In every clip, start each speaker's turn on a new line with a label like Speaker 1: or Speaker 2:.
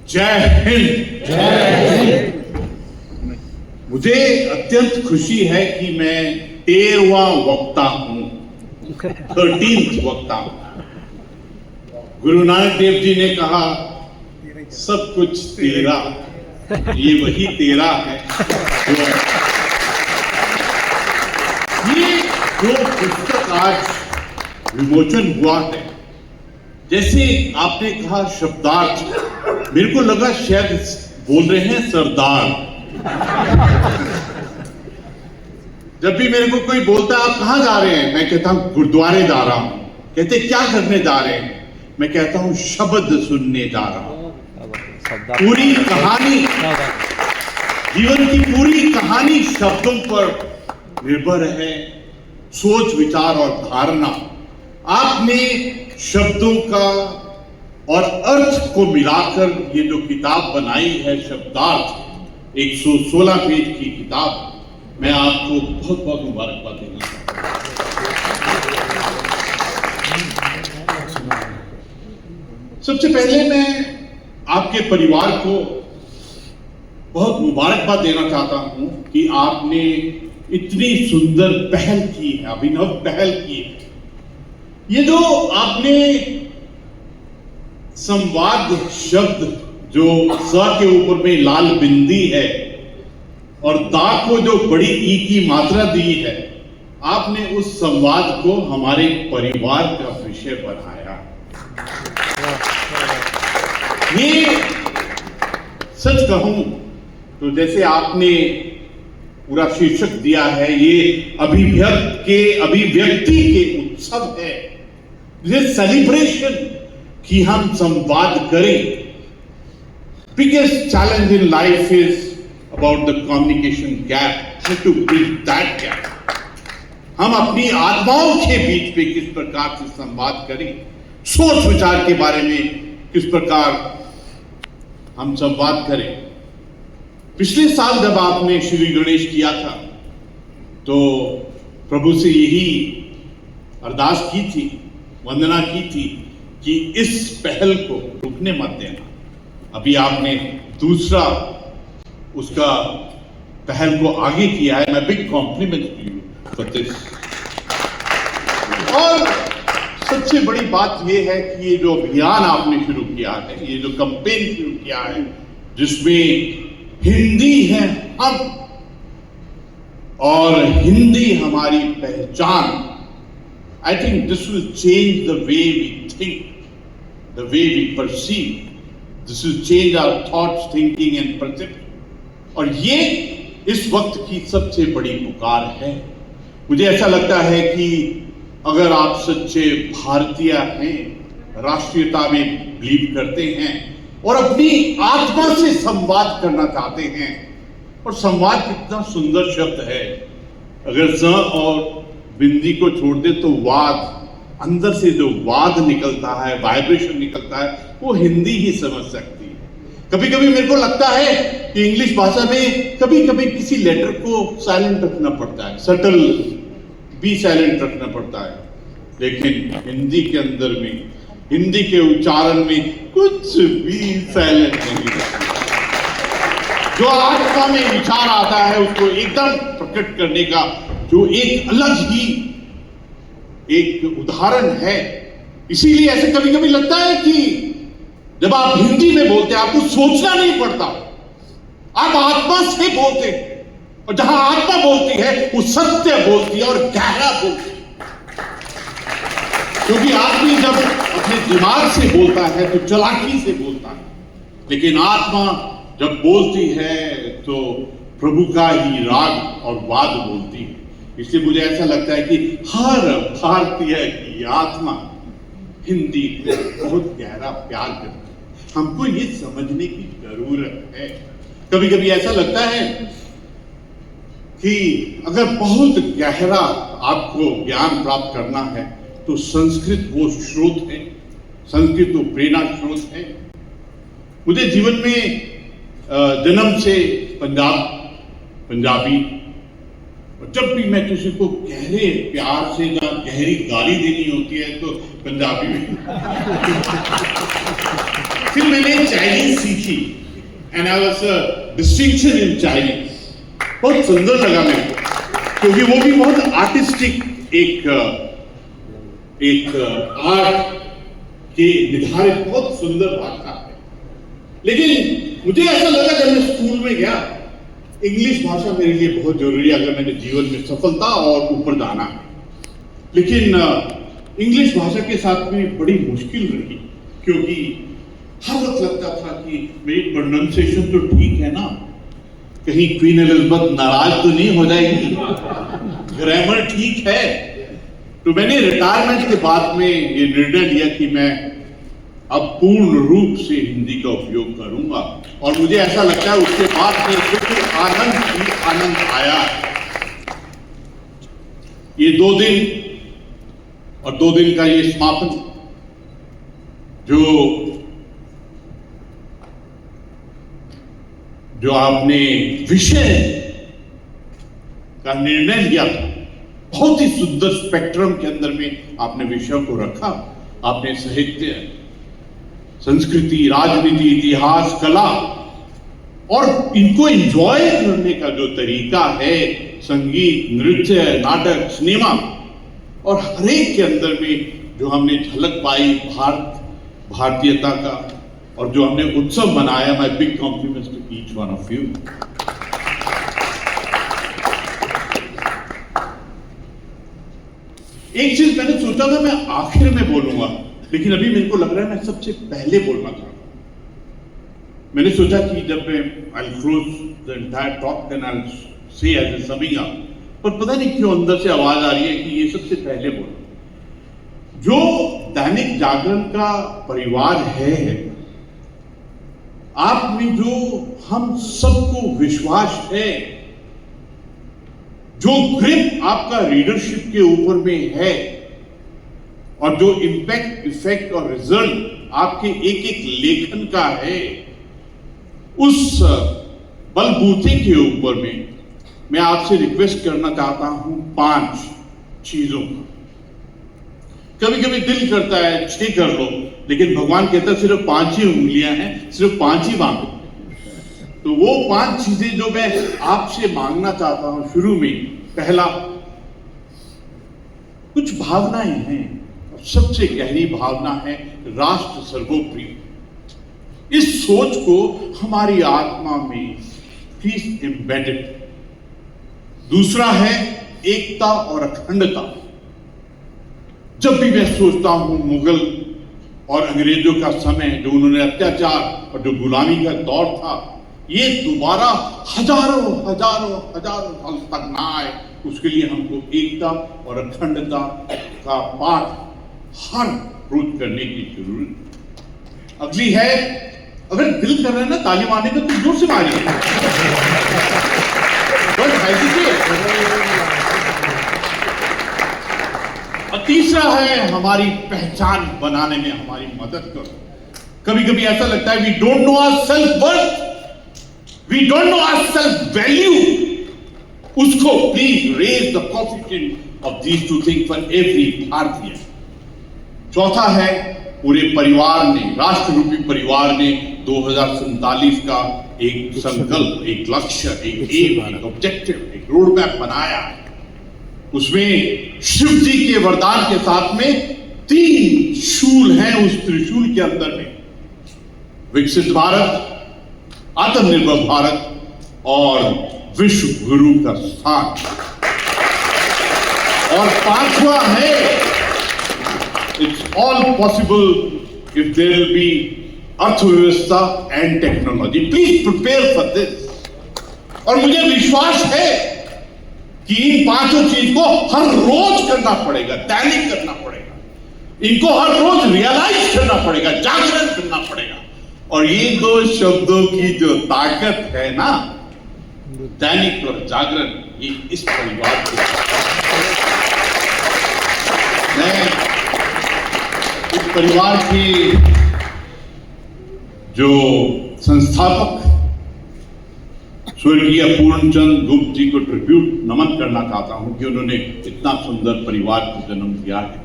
Speaker 1: जय हिंद।
Speaker 2: जय हिंद।
Speaker 1: मुझे अत्यंत खुशी है कि मैं 13वां वक्ता हूं, 13th वक्ता हूं। गुरु नानक देव जी ने कहा सब कुछ तेरा, ये वही तेरा है ये जो पुस्तक आज विमोचन हुआ है, जैसे आपने कहा शब्दार्थ, मेरे को लगा शायद बोल रहे हैं सरदार। जब भी मेरे को कोई बोलता है आप कहां जा रहे हैं, मैं कहता हूं गुरुद्वारे जा रहा हूं। कहते क्या करने जा रहे हैं, मैं कहता हूं शब्द सुनने जा रहा हूं। पूरी कहानी, जीवन की पूरी कहानी शब्दों पर निर्भर है। सोच विचार और धारणा, आपने शब्दों का और अर्थ को मिलाकर ये जो किताब बनाई है शब्दार्थ, 116 पेज की किताब, मैं आपको बहुत बहुत मुबारकबाद देना चाहता हूं। सबसे पहले मैं आपके परिवार को बहुत मुबारकबाद देना चाहता हूं कि आपने इतनी सुंदर पहल की है, अभिनव पहल की है। ये जो आपने संवाद शब्द जो स के ऊपर में लाल बिंदी है और दा को जो बड़ी ई की मात्रा दी है, आपने उस संवाद को हमारे परिवार का विषय बनाया। ये सच कहूं तो जैसे आपने पूरा शीर्षक दिया है, ये अभिव्यक्ति के उत्सव है, ये सेलिब्रेशन कि हम संवाद करें। Biggest challenge in life is about the communication gap, how to bridge that gap. हम अपनी आत्माओं के बीच में किस प्रकार से संवाद करें, सोच विचार के बारे में किस प्रकार हम संवाद करें। पिछले साल जब आपने श्री गणेश किया था तो प्रभु से यही अरदास की थी, वंदना की थी कि इस पहल को रुकने मत देना। अभी आपने दूसरा उसका पहल को आगे किया है। मैं big compliment to you for this. और सबसे बड़ी बात यह है कि ये जो अभियान आपने शुरू किया है, ये जो कैंपेन शुरू किया है, जिसमें हिंदी है हम और हिंदी हमारी पहचान, I think this will change the way we think, the way we perceive, this will change our thoughts, thinking and perception. और ये इस वक्त की सबसे बड़ी पुकार है। मुझे ऐसा लगता है कि अगर आप सच्चे भारतीय हैं, राष्ट्रीयता में बिलीव करते हैं और अपनी आत्मा से संवाद करना चाहते हैं, और संवाद कितना सुंदर शब्द है। अगर स और बिंदी को छोड़ दे तो वाद, अंदर से जो वाद निकलता है, वाइब्रेशन निकलता है, वो हिंदी ही समझ सकती है। कभी कभी मेरे को लगता है कि इंग्लिश भाषा में कभी कभी किसी लेटर को साइलेंट रखना पड़ता है, सटल भी साइलेंट रखना पड़ता है, लेकिन हिंदी के अंदर में, हिंदी के उच्चारण में कुछ भी साइलेंट नहीं रहता। जो आत्मा में विचार आता है उसको एकदम प्रकट करने का जो एक अलग ही एक उदाहरण है। इसीलिए ऐसे कभी कभी लगता है कि जब आप हिंदी में बोलते हैं आपको सोचना नहीं पड़ता, आप आत्मा से बोलते हैं, और जहां आत्मा बोलती है वो सत्य बोलती है और गहरा बोलती है। क्योंकि आदमी जब अपने दिमाग से बोलता है तो चालाकी से बोलता है, लेकिन आत्मा जब बोलती है तो प्रभु का ही राग और वाद बोलती है। इसलिए मुझे ऐसा लगता है कि हर भारतीय की आत्मा हिंदी को बहुत गहरा प्यार करती है। हमको ये समझने की जरूरत है। कभी कभी ऐसा लगता है कि अगर बहुत गहरा आपको ज्ञान प्राप्त करना है तो संस्कृत वो स्रोत है, संस्कृत वो प्रेरणा स्रोत है। मुझे जीवन में जन्म से पंजाबी, और जब भी मैं किसी को गहरे प्यार से या गहरी गाली देनी होती है तो पंजाबी में फिर मैंने चाइनीज सीखी and I was distinction in Chinese. बहुत सुंदर लगा मेरे को, क्योंकि वो भी बहुत आर्टिस्टिक एक आर्ट के निर्धारित बहुत सुंदर भाषा है। लेकिन मुझे ऐसा लगा जब मैं स्कूल में गया, इंग्लिश भाषा मेरे लिए बहुत जरूरी है अगर मैंने जीवन में सफलता और ऊपर जाना है। लेकिन इंग्लिश भाषा के साथ में बड़ी मुश्किल रही, क्योंकि हर वक्त लगता था कि मेरी प्रोनाउंसिएशन तो ठीक है ना, कहीं क्वीन एलिजाबेथ नाराज तो नहीं हो जाएगी, ग्रामर ठीक है। तो मैंने रिटायरमेंट के बाद में ये निर्णय लिया कि मैं अब पूर्ण रूप से हिंदी का उपयोग करूंगा, और मुझे ऐसा लगता है उसके बाद में बिल्कुल आनंद ही आनंद आया। ये 2 दिन और 2 दिन का ये समापन जो आपने विषय का निर्णय लिया था, बहुत ही सुंदर स्पेक्ट्रम के अंदर में आपने विषयों को रखा। आपने साहित्य, संस्कृति, राजनीति, इतिहास, कला और इनको एंजॉय करने का जो तरीका है, संगीत, नृत्य, नाटक, सिनेमा, और हर एक के अंदर में जो हमने झलक पाई भारतीयता का, और जो हमने उत्सव मनाया, my big compliments to each one of you. एक चीज मैंने सोचा था मैं आखिर में बोलूंगा, लेकिन अभी मेरे को लग रहा है मैं सबसे पहले बोलना चाहता हूं। मैंने सोचा कि जब मैं I close the entire talk then I say as A summing up, पर पता नहीं क्यों अंदर से आवाज आ रही है कि ये सबसे पहले बोलो। जो दैनिक जागरण का परिवार है, आप में जो हम सबको विश्वास है, जो ग्रिप आपका रीडरशिप के ऊपर में है, और जो इंपैक्ट, इफेक्ट और रिजल्ट आपके एक एक लेखन का है, उस बलबूते के ऊपर में मैं आपसे रिक्वेस्ट करना चाहता हूं 5 चीजों का। कभी कभी दिल करता है 6 कर लो, लेकिन भगवान कहता है सिर्फ 5 ही उंगलियां हैं, सिर्फ 5 ही मांगो। तो वो 5 चीजें जो मैं आपसे मांगना चाहता हूं शुरू में, पहला, कुछ भावनाएं हैं, और सबसे गहरी भावना है राष्ट्र सर्वोपरि। इस सोच को हमारी आत्मा में प्लीज एम्बेडेड। दूसरा है एकता और अखंडता। जब भी मैं सोचता हूं मुगल और अंग्रेजों का समय, जो उन्होंने अत्याचार और जो गुलामी का दौर था, ये दोबारा हजारों साल तक ना आए, उसके लिए हमको एकता और अखंडता का पाठ हर रोज करने की जरूरत। अगली है, अगर दिल कर रहा है ना ताली मारने का, तो जोर से मारिए, बस ऐसे। और तीसरा है हमारी पहचान बनाने में हमारी मदद करो। कभी कभी ऐसा लगता है we don't know our self worth, we don't know our self value. उसको please raise the coefficient of these 2 things for every भारतीय। चौथा है पूरे परिवार ने, राष्ट्र रूपी परिवार ने 2047 का एक संकल्प, एक लक्ष्य, एक एम, एक ऑब्जेक्टिव, एक रोड मैप बनाया। उसमें शिव जी के वरदान के साथ में 3 शूल हैं। उस त्रिशूल के अंदर में विकसित भारत, आत्मनिर्भर भारत और विश्व गुरु का स्थान। और 5वां है, it's all possible if there will be अर्थव्यवस्था and technology. Please prepare for this. और मुझे विश्वास है कि इन 5 चीज को हर रोज करना पड़ेगा, दैनिक करना पड़ेगा, इनको हर रोज रियलाइज करना पड़ेगा, जागरण करना पड़ेगा। और ये 2 शब्दों की जो ताकत है ना, दैनिक और जागरण, ये इस परिवार को, मैं इस परिवार के जो संस्थापक स्वर्गीय पूर्णचंद गुप्त जी को ट्रिब्यूट नमन करना चाहता हूं कि उन्होंने इतना सुंदर परिवार को जन्म दिया है।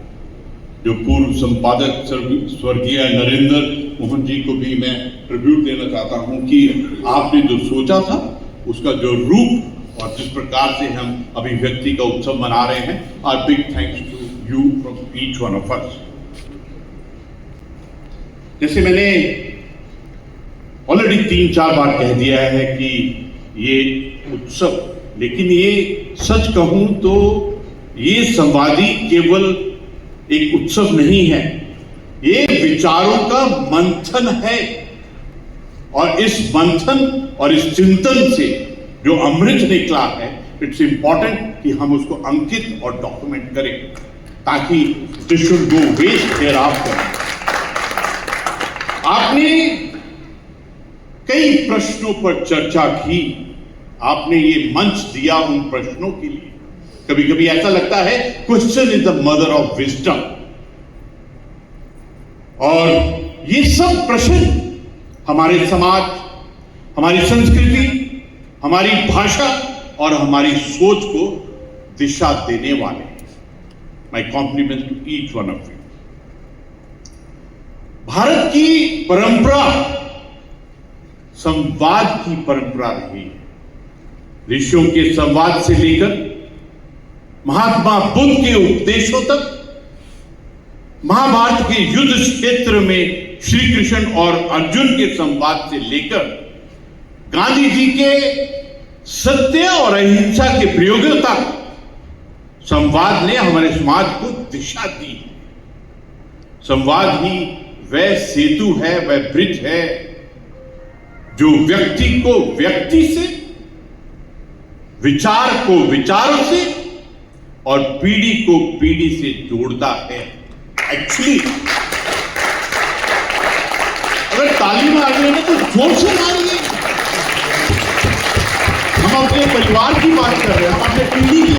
Speaker 1: जो पूर्व संपादक स्वर्गीय नरेंद्र मोहन जी को भी मैं ट्रिब्यूट देना चाहता हूं कि आपने जो सोचा था उसका जो रूप और जिस प्रकार से हम अभिव्यक्ति का उत्सव मना रहे हैं, our big thanks to you from each one of us. जैसे मैंने ऑलरेडी 3-4 बार कह दिया है कि ये उत्सव, लेकिन ये सच कहूं तो ये संवादी केवल एक उत्सव नहीं है, ये विचारों का मंथन है। और इस मंथन और इस चिंतन से जो अमृत निकला है, इट्स इंपॉर्टेंट कि हम उसको अंकित और डॉक्यूमेंट करें ताकि this should go waste thereafter. आपने कई प्रश्नों पर चर्चा की, आपने ये मंच दिया उन प्रश्नों के लिए। कभी कभी ऐसा लगता है question is the mother of wisdom, और ये सब प्रश्न हमारे समाज, हमारी संस्कृति, हमारी भाषा और हमारी सोच को दिशा देने वाले हैं। My compliment to each one of you. Bharat की परंपरा संवाद की परंपरा रही है। ऋषियों के संवाद से लेकर महात्मा बुद्ध के उपदेशों तक, महाभारत के युद्ध क्षेत्र में श्री कृष्ण और अर्जुन के संवाद से लेकर गांधी जी के सत्य और अहिंसा के प्रयोगों तक, संवाद ने हमारे समाज को दिशा दी है। संवाद ही वह सेतु है, वह ब्रिज है जो व्यक्ति को व्यक्ति से, विचार को विचारों से और पीढ़ी को पीढ़ी से जोड़ता है। एक्चुअली अगर ताली मार रहे हैं तो जोर से मारिए। हम अपने परिवार की बात कर रहे हैं, हम अपने पीढ़ी की